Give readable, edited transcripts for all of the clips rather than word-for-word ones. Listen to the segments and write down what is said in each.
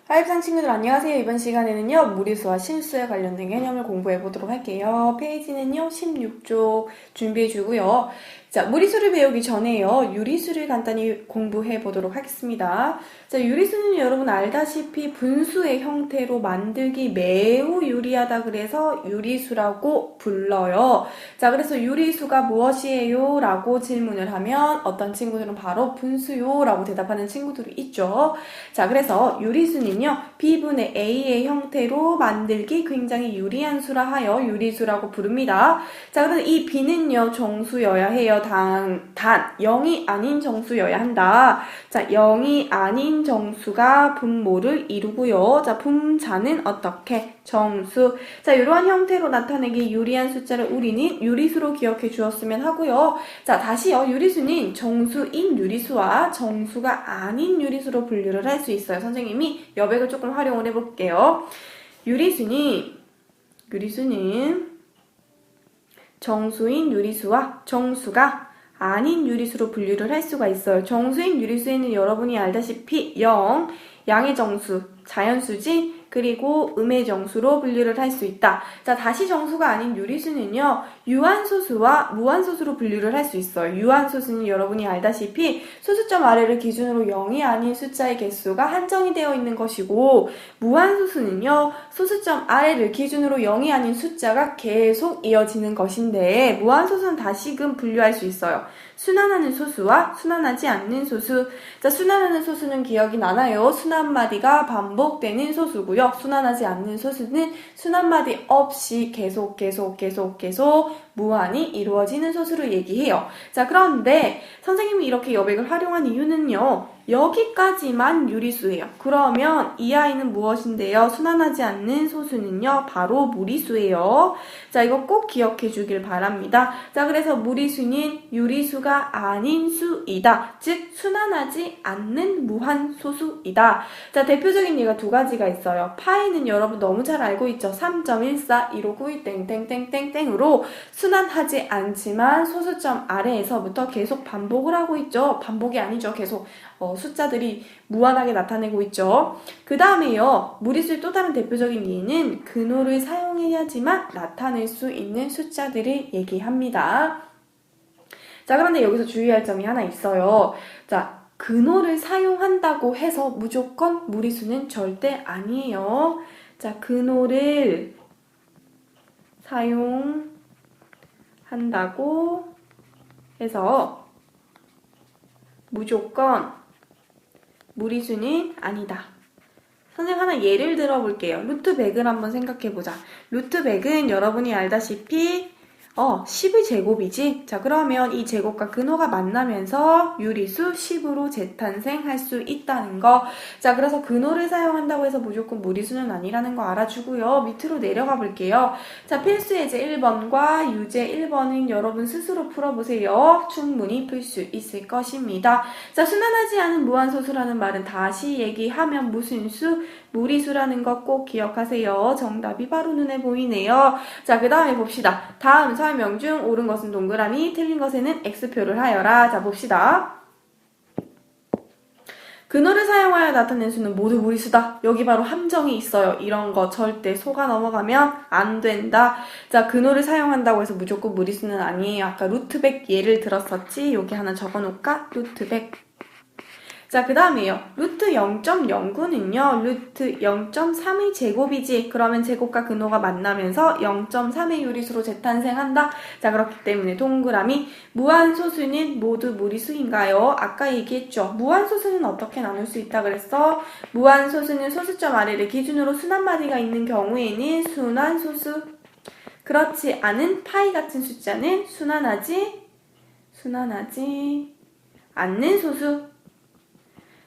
하입상 친구들 안녕하세요. 이번 시간에는요, 무리수와 실수에 관련된 개념을 공부해 보도록 할게요. 페이지는요, 16쪽 준비해 주고요. 자, 무리수를 배우기 전에요, 유리수를 간단히 공부해 보도록 하겠습니다. 자, 유리수는 여러분 알다시피 분수의 형태로 만들기 매우 유리하다 그래서 유리수라고 불러요. 자, 그래서 유리수가 무엇이에요? 라고 질문을 하면 어떤 친구들은 바로 분수요 라고 대답하는 친구들이 있죠. 자, 그래서 유리수는요, B분의 A의 형태로 만들기 굉장히 유리한 수라 하여 유리수라고 부릅니다. 자, 그래서 이 B는요, 정수여야 해요. 단 0이 아닌 정수여야 한다. 자, 0이 아닌 정수가 분모를 이루고요. 자, 분자는 어떻게? 정수. 자, 이러한 형태로 나타내기 유리한 숫자를 우리는 유리수로 기억해 주었으면 하고요. 자, 다시요. 유리수는 정수인 유리수와 정수가 아닌 유리수로 분류를 할 수 있어요. 선생님이 여백을 조금 활용을 해볼게요. 유리수는 정수인 유리수와 정수가 아닌 유리수로 분류를 할 수가 있어요. 정수인 유리수에는 여러분이 알다시피 0, 양의 정수, 자연수지, 그리고 음의 정수로 분류를 할 수 있다. 자, 다시 정수가 아닌 유리수는요, 유한소수와 무한소수로 분류를 할 수 있어요. 유한소수는 여러분이 알다시피 소수점 아래를 기준으로 0이 아닌 숫자의 개수가 한정이 되어 있는 것이고, 무한소수는요, 소수점 아래를 기준으로 0이 아닌 숫자가 계속 이어지는 것인데, 무한소수는 다시금 분류할 수 있어요. 순환하는 소수와 순환하지 않는 소수. 자, 순환하는 소수는 기억이 나나요? 순환마디가 반복되는 소수고요. 순환하지 않는 소수는 순환마디 없이 계속 무한히 이루어지는 소수를 얘기해요. 자, 그런데 선생님이 이렇게 여백을 활용한 이유는요, 여기까지만 유리수예요. 그러면 이 아이는 무엇인데요? 순환하지 않는 소수는요, 바로 무리수예요. 자, 이거 꼭 기억해 주길 바랍니다. 자, 그래서 무리수는 유리수가 아닌 수이다. 즉, 순환하지 않는 무한소수이다. 자, 대표적인 예가 두 가지가 있어요. 파이는 여러분 너무 잘 알고 있죠? 3.141591 땡땡땡땡땡으로 순환하지 않지만 소수점 아래에서부터 계속 반복을 하고 있죠. 반복이 아니죠. 계속 숫자들이 무한하게 나타내고 있죠. 그 다음에요, 무리수의 또 다른 대표적인 예는 근호를 사용해야지만 나타낼 수 있는 숫자들을 얘기합니다. 자, 그런데 여기서 주의할 점이 하나 있어요. 자, 근호를 사용한다고 해서 무조건 무리수는 절대 아니에요. 자, 근호를 사용한다고 해서 무조건 무리수는 아니다. 선생님 하나 예를 들어볼게요. 루트 100을 한번 생각해보자. 루트 100은 여러분이 알다시피 10의 제곱이지? 자, 그러면 이 제곱과 근호가 만나면서 유리수 10으로 재탄생할 수 있다는 거. 자, 그래서 근호를 사용한다고 해서 무조건 무리수는 아니라는 거 알아주고요. 밑으로 내려가 볼게요. 자, 필수 예제 1번과 유제 1번은 여러분 스스로 풀어보세요. 충분히 풀 수 있을 것입니다. 자, 순환하지 않은 무한소수라는 말은 다시 얘기하면 무슨 수? 무리수라는 거 꼭 기억하세요. 정답이 바로 눈에 보이네요. 자, 그 다음에 봅시다. 다음 설명 중 옳은 것은 동그라미, 틀린 것에는 X표를 하여라. 자, 봅시다. 근호를 사용하여 나타낸 수는 모두 무리수다. 여기 바로 함정이 있어요. 이런 거 절대 속아 넘어가면 안 된다. 자, 근호를 사용한다고 해서 무조건 무리수는 아니에요. 아까 루트 100 예를 들었었지? 여기 하나 적어놓을까? 루트 100. 자, 그 다음에요. 루트 0.09는요, 루트 0.3의 제곱이지. 그러면 제곱과 근호가 만나면서 0.3의 유리수로 재탄생한다. 자, 그렇기 때문에 동그라미. 무한소수는 모두 무리수인가요? 아까 얘기했죠. 무한소수는 어떻게 나눌 수 있다 그랬어? 무한소수는 소수점 아래를 기준으로 순환마디가 있는 경우에는 순환소수. 그렇지 않은 파이 같은 숫자는 순환하지 않는 소수.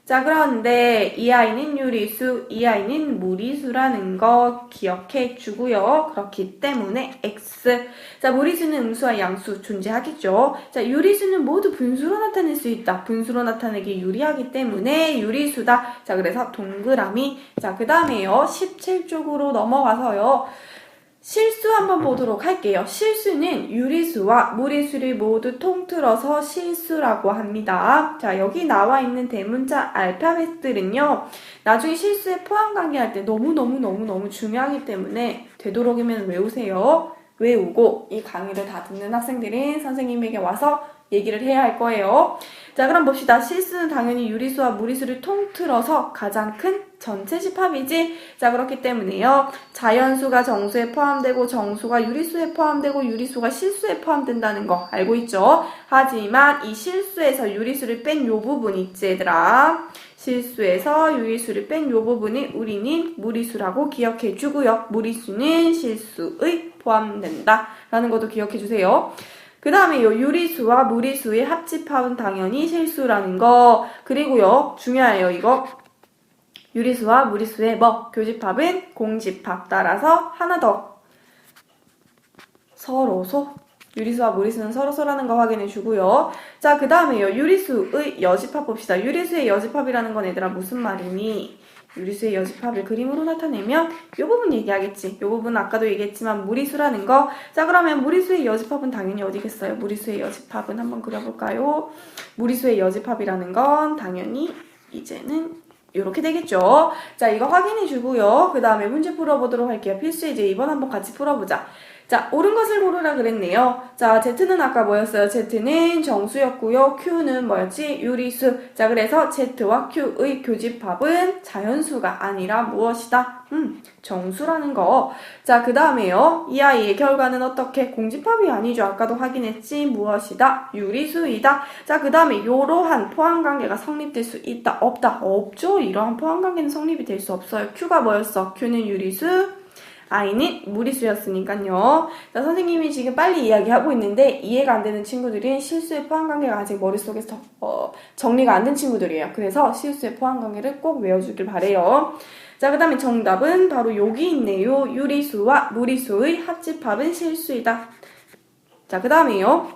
자, 그런데 이 아이는 유리수, 이 아이는 무리수라는 거 기억해 주고요. 그렇기 때문에 X. 자, 무리수는 음수와 양수 존재하겠죠. 자, 유리수는 모두 분수로 나타낼 수 있다. 분수로 나타내기 유리하기 때문에 유리수다. 자, 그래서 동그라미. 자, 그 다음에요. 17쪽으로 넘어가서요. 실수 한번 보도록 할게요. 실수는 유리수와 무리수를 모두 통틀어서 실수라고 합니다. 자, 여기 나와 있는 대문자 알파벳들은요, 나중에 실수에 포함 관계할 때 너무너무 중요하기 때문에 되도록이면 외우세요. 외우고 이 강의를 다 듣는 학생들은 선생님에게 와서 얘기를 해야 할 거예요. 자, 그럼 봅시다. 실수는 당연히 유리수와 무리수를 통틀어서 가장 큰 전체 집합이지. 자, 그렇기 때문에요. 자연수가 정수에 포함되고 정수가 유리수에 포함되고 유리수가 실수에 포함된다는 거 알고 있죠? 하지만 이 실수에서 유리수를 뺀 요 부분 있지, 얘들아. 실수에서 유리수를 뺀 요 부분을 우리는 무리수라고 기억해 주고요. 무리수는 실수의 포함된다 라는 것도 기억해 주세요. 그 다음에 요 유리수와 무리수의 합집합은 당연히 실수라는 거. 그리고요, 중요해요, 이거. 유리수와 무리수의 교집합은 공집합. 따라서 하나 더. 서로소. 유리수와 무리수는 서로소라는 거 확인해 주고요. 자, 그 다음에요, 유리수의 여집합 봅시다. 유리수의 여집합이라는 건 얘들아 무슨 말이니? 유리수의 여집합을 그림으로 나타내면 이 부분 얘기하겠지. 이 부분은 아까도 얘기했지만 무리수라는 거. 자, 그러면 무리수의 여집합은 당연히 어디겠어요? 무리수의 여집합은 한번 그려볼까요? 무리수의 여집합이라는 건 당연히 이제는 이렇게 되겠죠. 자, 이거 확인해 주고요. 그 다음에 문제 풀어보도록 할게요. 필수 이제 2번 한번 같이 풀어보자. 자, 옳은 것을 고르라 그랬네요. 자, Z는 아까 뭐였어요? Z는 정수였고요. Q는 뭐였지? 유리수. 자, 그래서 Z와 Q의 교집합은 자연수가 아니라 무엇이다? 정수라는 거. 자, 그 다음에요. 이 아이의 결과는 어떻게? 공집합이 아니죠. 아까도 확인했지. 무엇이다? 유리수이다. 자, 그 다음에 이러한 포함관계가 성립될 수 있다? 없다? 없죠. 이러한 포함관계는 성립이 될 수 없어요. Q가 뭐였어? Q는 유리수. I는 무리수였으니까요. 자, 선생님이 지금 빨리 이야기하고 있는데 이해가 안 되는 친구들은 실수의 포함관계가 아직 머릿속에서 정리가 안 된 친구들이에요. 그래서 실수의 포함관계를 꼭 외워주길 바래요. 자, 그 다음에 정답은 바로 여기 있네요. 유리수와 무리수의 합집합은 실수이다. 자, 그 다음에요.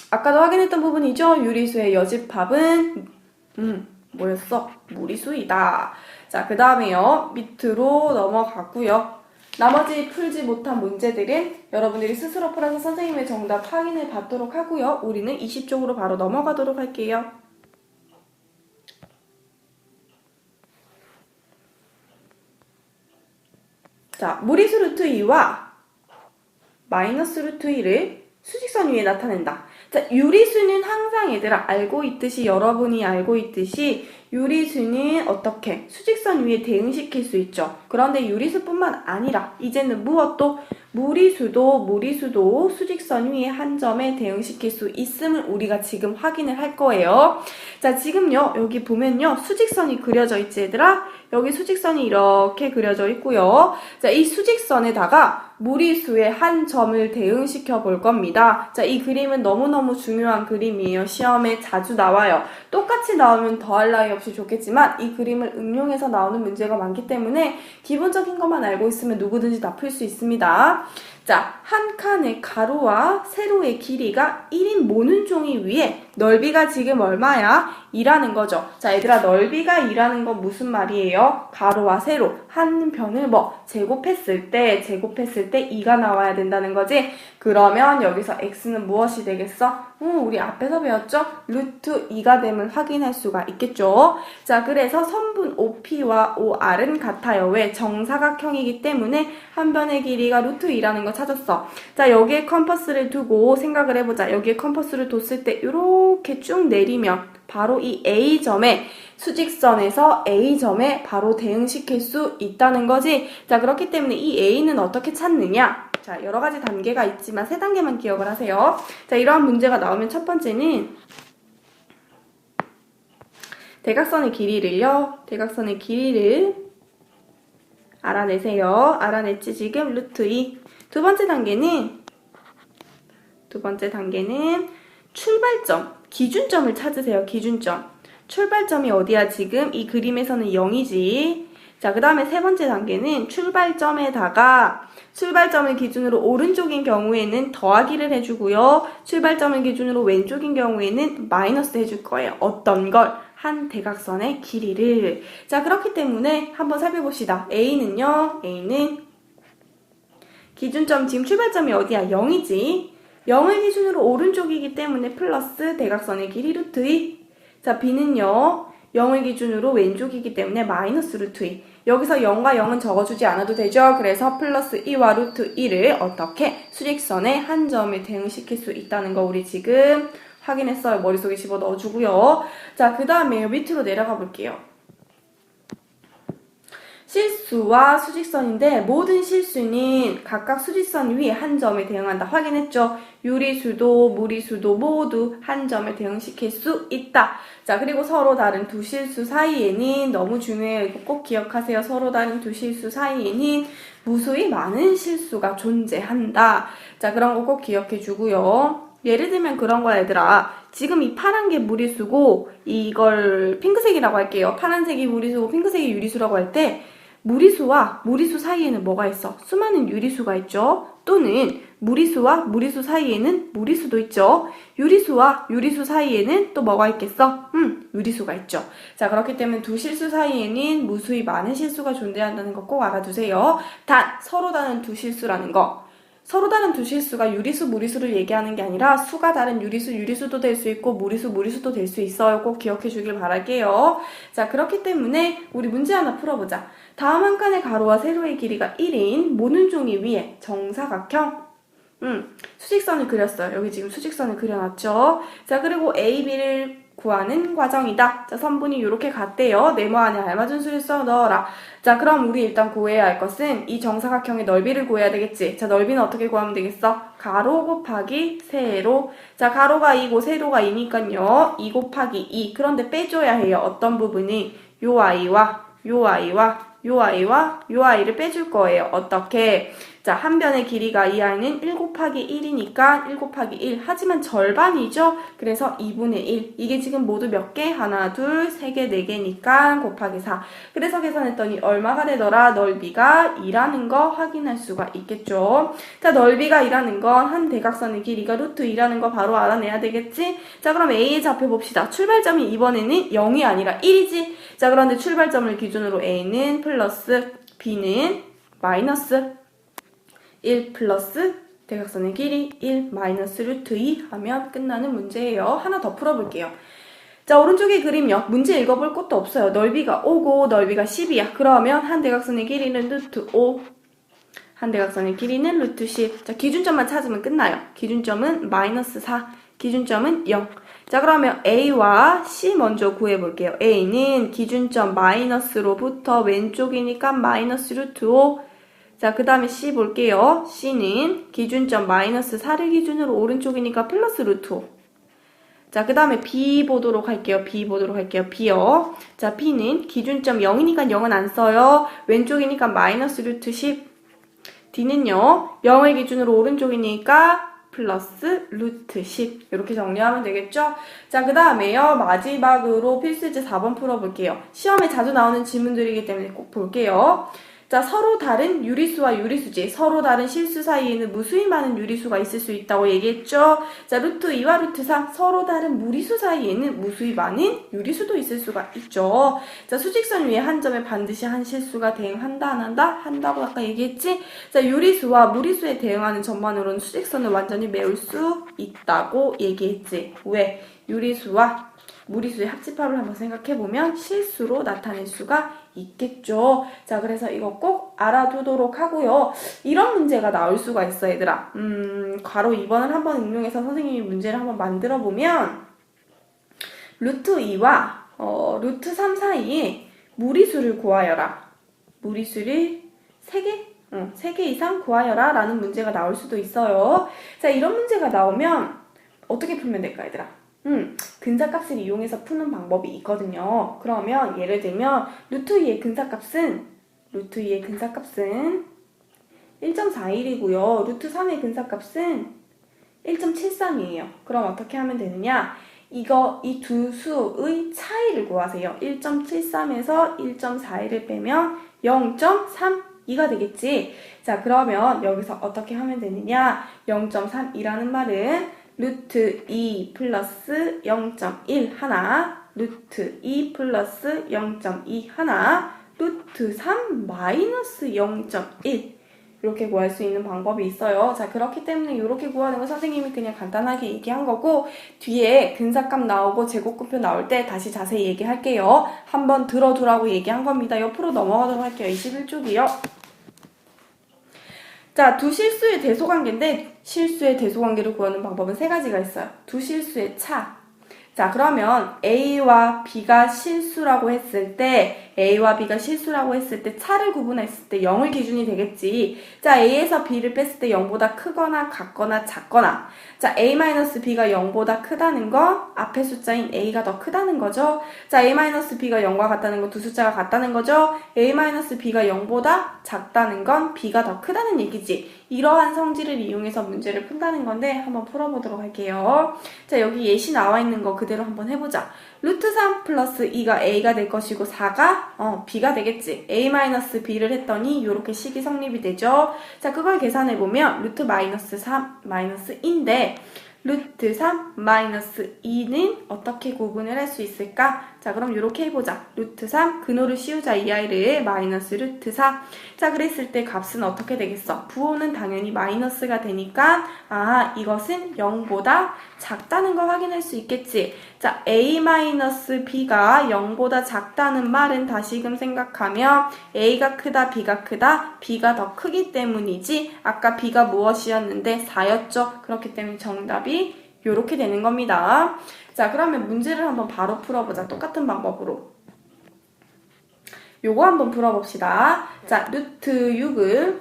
아까도 확인했던 부분이죠. 유리수의 여집합은 뭐였어? 무리수이다. 자, 그 다음에요. 밑으로 넘어가고요. 나머지 풀지 못한 문제들은 여러분들이 스스로 풀어서 선생님의 정답 확인을 받도록 하고요. 우리는 20쪽으로 바로 넘어가도록 할게요. 자, 무리수 루트 2와 마이너스 루트 2를 수직선 위에 나타낸다. 자, 유리수는 항상 얘들아 알고 있듯이 여러분이 알고 있듯이 유리수는 어떻게 수직선 위에 대응시킬 수 있죠. 그런데 유리수뿐만 아니라 이제는 무엇도 무리수도 수직선 위에 한 점에 대응시킬 수 있음을 우리가 지금 확인을 할 거예요. 자, 지금요 여기 보면요 수직선이 그려져 있지 얘들아. 여기 수직선이 이렇게 그려져 있고요. 자, 이 수직선에다가 무리수의 한 점을 대응시켜 볼 겁니다. 자, 이 그림은 너무너무 중요한 그림이에요. 시험에 자주 나와요. 똑같이 나오면 더할 나위 없이 좋겠지만 이 그림을 응용해서 나오는 문제가 많기 때문에 기본적인 것만 알고 있으면 누구든지 다 풀 수 있습니다. 자, 한 칸의 가로와 세로의 길이가 1인 모는 종이 위에 넓이가 지금 얼마야? 2라는 거죠. 자, 얘들아 넓이가 2라는 건 무슨 말이에요? 가로와 세로 한 편을 제곱했을 때 2가 나와야 된다는 거지. 그러면 여기서 x는 무엇이 되겠어? 우리 앞에서 배웠죠? 루트 2가 됨을 확인할 수가 있겠죠. 자, 그래서 선분 OP와 OR은 같아요. 왜? 정사각형이기 때문에 한 변의 길이가 루트 2라는 거 찾았어. 자, 여기에 컴퍼스를 두고 생각을 해보자. 여기에 컴퍼스를 뒀을 때 이렇게 쭉 내리면 바로 이 A점에 수직선에서 A점에 바로 대응시킬 수 있다는 거지. 자, 그렇기 때문에 이 A는 어떻게 찾느냐? 자, 여러 가지 단계가 있지만 3단계만 기억을 하세요. 자, 이러한 문제가 나오면 첫 번째는 대각선의 길이를 알아내세요. 알아냈지 지금 루트 2. 두 번째 단계는 출발점, 기준점을 찾으세요. 기준점. 출발점이 어디야 지금? 이 그림에서는 0이지. 자, 그 다음에 세 번째 단계는 출발점을 기준으로 오른쪽인 경우에는 더하기를 해주고요. 출발점을 기준으로 왼쪽인 경우에는 마이너스 해줄 거예요. 어떤 걸? 한 대각선의 길이를. 자, 그렇기 때문에 한번 살펴봅시다. A는 기준점 지금 출발점이 어디야? 0이지. 0을 기준으로 오른쪽이기 때문에 플러스 대각선의 길이 루트 2. 자, B는요. 0을 기준으로 왼쪽이기 때문에 마이너스 루트 2. 여기서 0과 0은 적어주지 않아도 되죠. 그래서 플러스 2와 루트 2를 어떻게 수직선의 한 점에 대응시킬 수 있다는 거 우리 지금 확인했어요. 머릿속에 집어 넣어주고요. 자, 그 다음에 밑으로 내려가 볼게요. 실수와 수직선인데 모든 실수는 각각 수직선 위에 한 점에 대응한다. 확인했죠? 유리수도 무리수도 모두 한 점에 대응시킬 수 있다. 자, 그리고 서로 다른 두 실수 사이에는 너무 중요해요. 이거 꼭 기억하세요. 서로 다른 두 실수 사이에는 무수히 많은 실수가 존재한다. 자, 그런 거 꼭 기억해 주고요. 예를 들면 그런 거야, 얘들아. 지금 이 파란 게 무리수고 이걸 핑크색이라고 할게요. 파란색이 무리수고 핑크색이 유리수라고 할 때 무리수와 무리수 사이에는 뭐가 있어? 수많은 유리수가 있죠. 또는 무리수와 무리수 사이에는 무리수도 있죠. 유리수와 유리수 사이에는 또 뭐가 있겠어? 유리수가 있죠. 자, 그렇기 때문에 두 실수 사이에는 무수히 많은 실수가 존재한다는 거 꼭 알아두세요. 단, 서로 다른 두 실수라는 거. 서로 다른 두 실수가 유리수, 무리수를 얘기하는 게 아니라 수가 다른 유리수, 유리수도 될 수 있고 무리수, 무리수도 될 수 있어요. 꼭 기억해 주길 바랄게요. 자, 그렇기 때문에 우리 문제 하나 풀어보자. 다음 한 칸의 가로와 세로의 길이가 1인 모든 종이 위에 정사각형 수직선을 그렸어요. 여기 지금 수직선을 그려놨죠. 자, 그리고 A, B를 구하는 과정이다. 자, 선분이 이렇게 같대요. 네모 안에 알맞은 수를 써 넣어라. 자, 그럼 우리 일단 구해야 할 것은 이 정사각형의 넓이를 구해야 되겠지. 자, 넓이는 어떻게 구하면 되겠어? 가로 곱하기 세로. 자, 가로가 2고 세로가 2니까요. 2 곱하기 2. 그런데 빼줘야 해요. 어떤 부분이? 요 아이와 요 아이와 요 아이와 요 아이를 빼줄 거예요. 어떻게? 자, 한 변의 길이가 이 아이는 1 곱하기 1이니까 1 곱하기 1. 하지만 절반이죠? 그래서 2분의 1. 이게 지금 모두 몇 개? 하나, 둘, 세 개, 네 개니까 곱하기 4. 그래서 계산했더니 얼마가 되더라? 넓이가 2라는 거 확인할 수가 있겠죠? 자, 넓이가 2라는 건 한 대각선의 길이가 루트 2라는 거 바로 알아내야 되겠지? 자, 그럼 A의 좌표 봅시다. 출발점이 이번에는 0이 아니라 1이지? 자, 그런데 출발점을 기준으로 A는 플러스, B는 마이너스 1 플러스 대각선의 길이 1 마이너스 루트 2 하면 끝나는 문제예요. 하나 더 풀어볼게요. 자, 오른쪽에 그림요. 문제 읽어볼 것도 없어요. 넓이가 5고 넓이가 10이야. 그러면 한 대각선의 길이는 루트 5, 한 대각선의 길이는 루트 10. 자, 기준점만 찾으면 끝나요. 기준점은 마이너스 4, 기준점은 0. 자, 그러면 A와 C 먼저 구해볼게요. A는 기준점 마이너스로부터 왼쪽이니까 마이너스 루트 5. 자, 그 다음에 C 볼게요. C는 기준점 마이너스 4를 기준으로 오른쪽이니까 플러스 루트 5. 자, 그 다음에 B 보도록 할게요. B요. 자, B는 기준점 0이니까 0은 안 써요. 왼쪽이니까 마이너스 루트 10. D는요, 0을 기준으로 오른쪽이니까 플러스 루트 10. 이렇게 정리하면 되겠죠? 자, 그 다음에요. 마지막으로 필수제 4번 풀어볼게요. 시험에 자주 나오는 질문들이기 때문에 꼭 볼게요. 자, 서로 다른 유리수와 유리수지. 서로 다른 실수 사이에는 무수히 많은 유리수가 있을 수 있다고 얘기했죠? 자, 루트 2와 루트 3. 서로 다른 무리수 사이에는 무수히 많은 유리수도 있을 수가 있죠. 자, 수직선 위에 한 점에 반드시 한 실수가 대응한다, 안 한다? 한다고 아까 얘기했지? 자, 유리수와 무리수에 대응하는 점만으로는 수직선을 완전히 메울 수 있다고 얘기했지. 왜? 유리수와 무리수의 합집합을 한번 생각해보면 실수로 나타낼 수가 있겠죠. 자, 그래서 이거 꼭 알아두도록 하고요. 이런 문제가 나올 수가 있어, 얘들아. 괄호 2번을 한번 응용해서 선생님이 문제를 한번 만들어보면 루트 2와 루트 3 사이에 무리수를 구하여라. 무리수를 3개? 3개 이상 구하여라 라는 문제가 나올 수도 있어요. 자, 이런 문제가 나오면 어떻게 풀면 될까, 얘들아? 근사값을 이용해서 푸는 방법이 있거든요. 그러면 예를 들면 루트 2의 근사값은 1.41이고요. 루트 3의 근사값은 1.73이에요. 그럼 어떻게 하면 되느냐? 이 두 수의 차이를 구하세요. 1.73에서 1.41을 빼면 0.32가 되겠지. 자, 그러면 여기서 어떻게 하면 되느냐? 0.3이라는 말은 루트 2 플러스 0.1 하나, 루트 2 플러스 0.2 하나, 루트 3 마이너스 0.1 이렇게 구할 수 있는 방법이 있어요. 자, 그렇기 때문에 이렇게 구하는 거 선생님이 그냥 간단하게 얘기한 거고, 뒤에 근사값 나오고 제곱근표 나올 때 다시 자세히 얘기할게요. 한번 들어두라고 얘기한 겁니다. 옆으로 넘어가도록 할게요. 21쪽이요. 자, 두 실수의 대소관계인데 실수의 대소관계를 구하는 방법은 세 가지가 있어요. 두 실수의 차. 자, 그러면 A와 B가 실수라고 했을 때 A와 B가 실수라고 했을 때 차를 구분했을 때 0을 기준이 되겠지. 자, A에서 B를 뺐을 때 0보다 크거나 같거나 작거나. 자, A-B가 0보다 크다는 건 앞에 숫자인 A가 더 크다는 거죠. 자, A-B가 0과 같다는 건 두 숫자가 같다는 거죠. A-B가 0보다 작다는 건 B가 더 크다는 얘기지. 이러한 성질을 이용해서 문제를 푼다는 건데 한번 풀어보도록 할게요. 자, 여기 예시 나와 있는 거 그대로 한번 해보자. 루트 3 플러스 2가 A가 될 것이고 4가 B가 되겠지. A-B를 했더니 이렇게 식이 성립이 되죠. 자, 그걸 계산해보면 루트 마이너스 3 마이너스 2인데 루트 3 마이너스 2는 어떻게 구분을 할 수 있을까? 자, 그럼 이렇게 해보자. 루트 3 근호를 씌우자. 이 아이를 마이너스 루트 4. 자, 그랬을 때 값은 어떻게 되겠어? 부호는 당연히 마이너스가 되니까 이것은 0보다 작다는 걸 확인할 수 있겠지. 자, A-B가 0보다 작다는 말은 다시금 생각하면 A가 크다, B가 크다, B가 더 크기 때문이지. 아까 B가 무엇이었는데 4였죠. 그렇기 때문에 정답이 이렇게 되는 겁니다. 자, 그러면 문제를 한번 바로 풀어보자. 똑같은 방법으로. 요거 한번 풀어봅시다. 자, 루트 6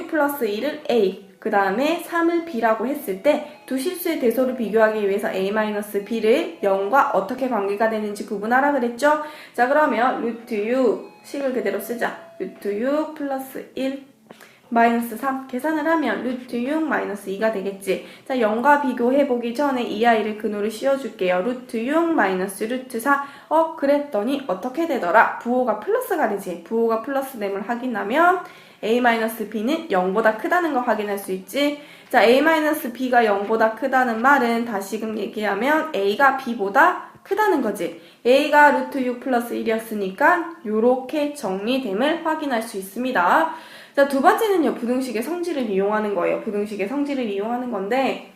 플러스 1을 A, 그 다음에 3을 B라고 했을 때 두 실수의 대소를 비교하기 위해서 A-B를 0과 어떻게 관계가 되는지 구분하라 그랬죠? 자, 그러면 루트 6 식을 그대로 쓰자. 루트 6 플러스 1 마이너스 3 계산을 하면 루트 6 마이너스 2가 되겠지. 자, 0과 비교해보기 전에 이 아이를 근호를 씌워줄게요. 루트 6 마이너스 루트 4. 그랬더니 어떻게 되더라? 부호가 플러스가 되지. 부호가 플러스 됨을 확인하면 A-B는 0보다 크다는 걸 확인할 수 있지. 자, A-B가 0보다 크다는 말은 다시금 얘기하면 A가 B보다 크다는 거지. A가 루트 6 플러스 1이었으니까 이렇게 정리됨을 확인할 수 있습니다. 자, 두 번째는요, 부등식의 성질을 이용하는 거예요. 부등식의 성질을 이용하는 건데,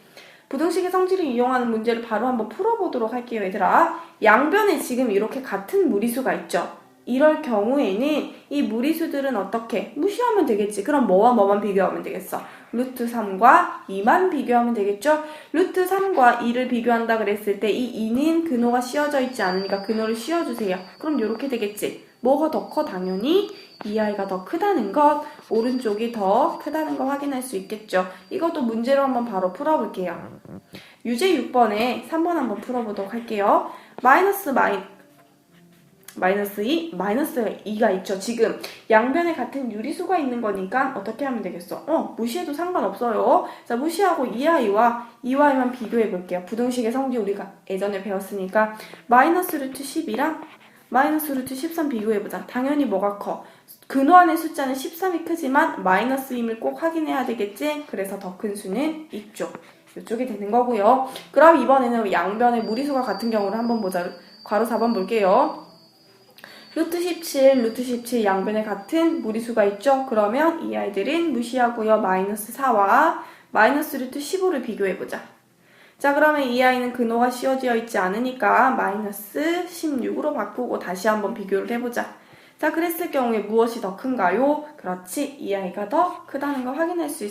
부등식의 성질을 이용하는 문제를 바로 한번 풀어보도록 할게요, 얘들아. 양변에 지금 이렇게 같은 무리수가 있죠. 이럴 경우에는 이 무리수들은 어떻게? 무시하면 되겠지. 그럼 뭐와 뭐만 비교하면 되겠어? 루트 3과 2만 비교하면 되겠죠? 루트 3과 2를 비교한다 그랬을 때 이 2는 근호가 씌워져 있지 않으니까 근호를 씌워주세요. 그럼 이렇게 되겠지. 뭐가 더 커? 당연히 이 아이가 더 크다는 것, 오른쪽이 더 크다는 거 확인할 수 있겠죠. 이것도 문제로 한번 바로 풀어볼게요. 유제 6번에 3번 한번 풀어보도록 할게요. 마이너스 2, 마이너스 2가 있죠. 지금 양변에 같은 유리수가 있는 거니까 어떻게 하면 되겠어? 무시해도 상관없어요. 자, 무시하고 이 아이와 이 아이만 비교해 볼게요. 부등식의 성질 우리가 예전에 배웠으니까 마이너스 루트 10이랑 마이너스 루트 13 비교해보자. 당연히 뭐가 커? 근호 안의 숫자는 13이 크지만 마이너스임을 꼭 확인해야 되겠지? 그래서 더 큰 수는 이쪽이 되는 거고요. 그럼 이번에는 양변의 무리수가 같은 경우를 한번 보자. 괄호 4번 볼게요. 루트 17 양변에 같은 무리수가 있죠? 그러면 이 아이들은 무시하고요. 마이너스 4와 마이너스 루트 15를 비교해보자. 자, 그러면 이 아이는 근호가 씌워져 있지 않으니까 마이너스 16으로 바꾸고 다시 한번 비교를 해보자. 자, 그랬을 경우에 무엇이 더 큰가요? 그렇지, 이 아이가 더 크다는 걸 확인할 수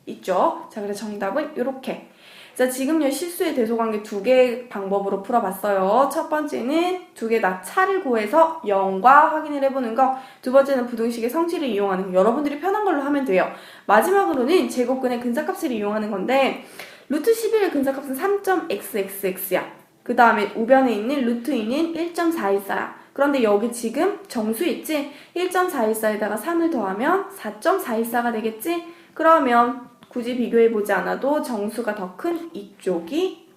있죠. 자, 그래서 정답은 이렇게. 자, 지금요 실수의 대소관계 두 개의 방법으로 풀어봤어요. 첫 번째는 두 개 다 차를 구해서 0과 확인을 해보는 거. 두 번째는 부등식의 성질을 이용하는 거. 여러분들이 편한 걸로 하면 돼요. 마지막으로는 제곱근의 근사값을 이용하는 건데 루트 11의 근사값은 3.xxx야. 그 다음에 우변에 있는 루트 2는 1.414야. 그런데 여기 지금 정수 있지? 1.414에다가 3을 더하면 4.414가 되겠지? 그러면 굳이 비교해보지 않아도 정수가 더 큰 이쪽이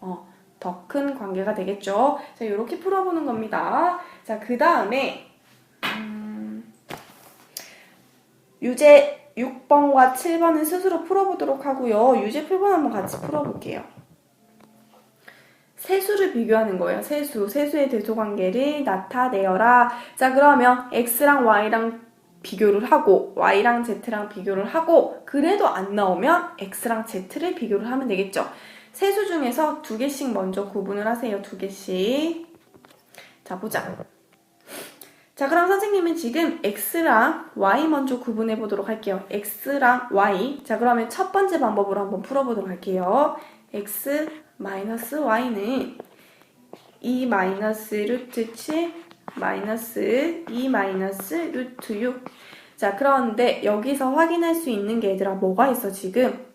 더 큰 관계가 되겠죠. 자, 이렇게 풀어보는 겁니다. 자, 그 다음에 유제 6번과 7번은 스스로 풀어보도록 하고요. 유제 풀번 한번 같이 풀어볼게요. 세수를 비교하는 거예요. 세수의 대소관계를 나타내어라. 자, 그러면 x랑 y랑 비교를 하고 y랑 z랑 비교를 하고 그래도 안 나오면 x랑 z를 비교를 하면 되겠죠. 세 수 중에서 2개씩 먼저 구분을 하세요. 2개씩. 자, 보자. 자, 그럼 선생님은 지금 x랑 y 먼저 구분해 보도록 할게요. x랑 y. 자, 그러면 첫 번째 방법으로 한번 풀어보도록 할게요. x 마이너스 y는 2 마이너스 루트 7 마이너스 2 마이너스 루트 6. 자, 그런데 여기서 확인할 수 있는 게 얘들아 뭐가 있어 지금?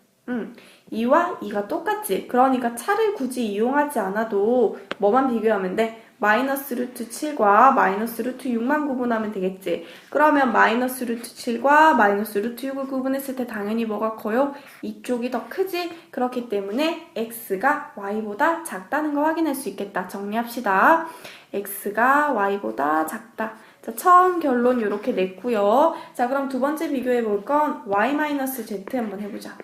2와 2가 똑같지? 그러니까 차를 굳이 이용하지 않아도 뭐만 비교하면 돼? 마이너스 루트 7과 마이너스 루트 6만 구분하면 되겠지? 그러면 마이너스 루트 7과 마이너스 루트 6을 구분했을 때 당연히 뭐가 커요? 이쪽이 더 크지? 그렇기 때문에 x가 y보다 작다는 거 확인할 수 있겠다. 정리합시다. x가 y보다 작다. 자, 처음 결론 이렇게 냈고요. 자, 그럼 두 번째 비교해 볼 건 y-z 한번 해보자.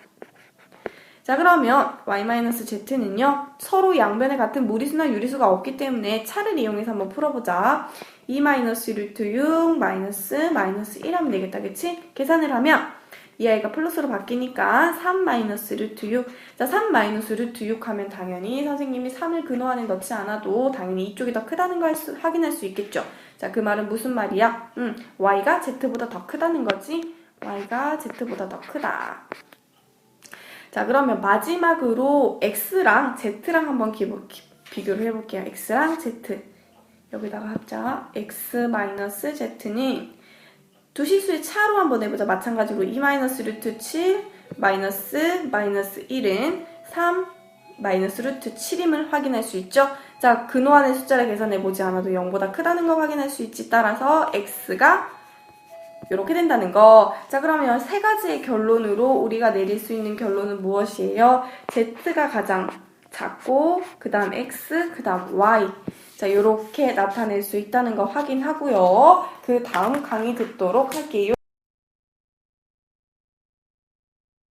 자, 그러면 y-z는요 서로 양변에 같은 무리수나 유리수가 없기 때문에 차를 이용해서 한번 풀어보자. 2 마이너스 루트 6 마이너스 1 하면 되겠다. 그치? 계산을 하면 이 아이가 플러스로 바뀌니까 3 마이너스 루트 6. 자, 3 마이너스 루트 6 하면 당연히 선생님이 3을 근호 안에 넣지 않아도 당연히 이쪽이 더 크다는 걸 확인할 수 있겠죠. 자, 그 말은 무슨 말이야? y가 z보다 더 크다는 거지? y가 z보다 더 크다. 자, 그러면 마지막으로 x랑 z랑 한번 비교를 해볼게요. x랑 z. 여기다가 합자. x-z는 두 실수의 차로 한번 해보자. 마찬가지로 2 마이너스 루트 7 마이너스 1은 3 마이너스 루트 7임을 확인할 수 있죠. 자, 근호 안의 숫자를 계산해보지 않아도 0보다 크다는 걸 확인할 수 있지. 따라서 x가 이렇게 된다는 거. 자, 그러면 세 가지의 결론으로 우리가 내릴 수 있는 결론은 무엇이에요? z가 가장 작고 그 다음 x, 그 다음 y. 자, 이렇게 나타낼 수 있다는 거 확인하고요. 그 다음 강의 듣도록 할게요.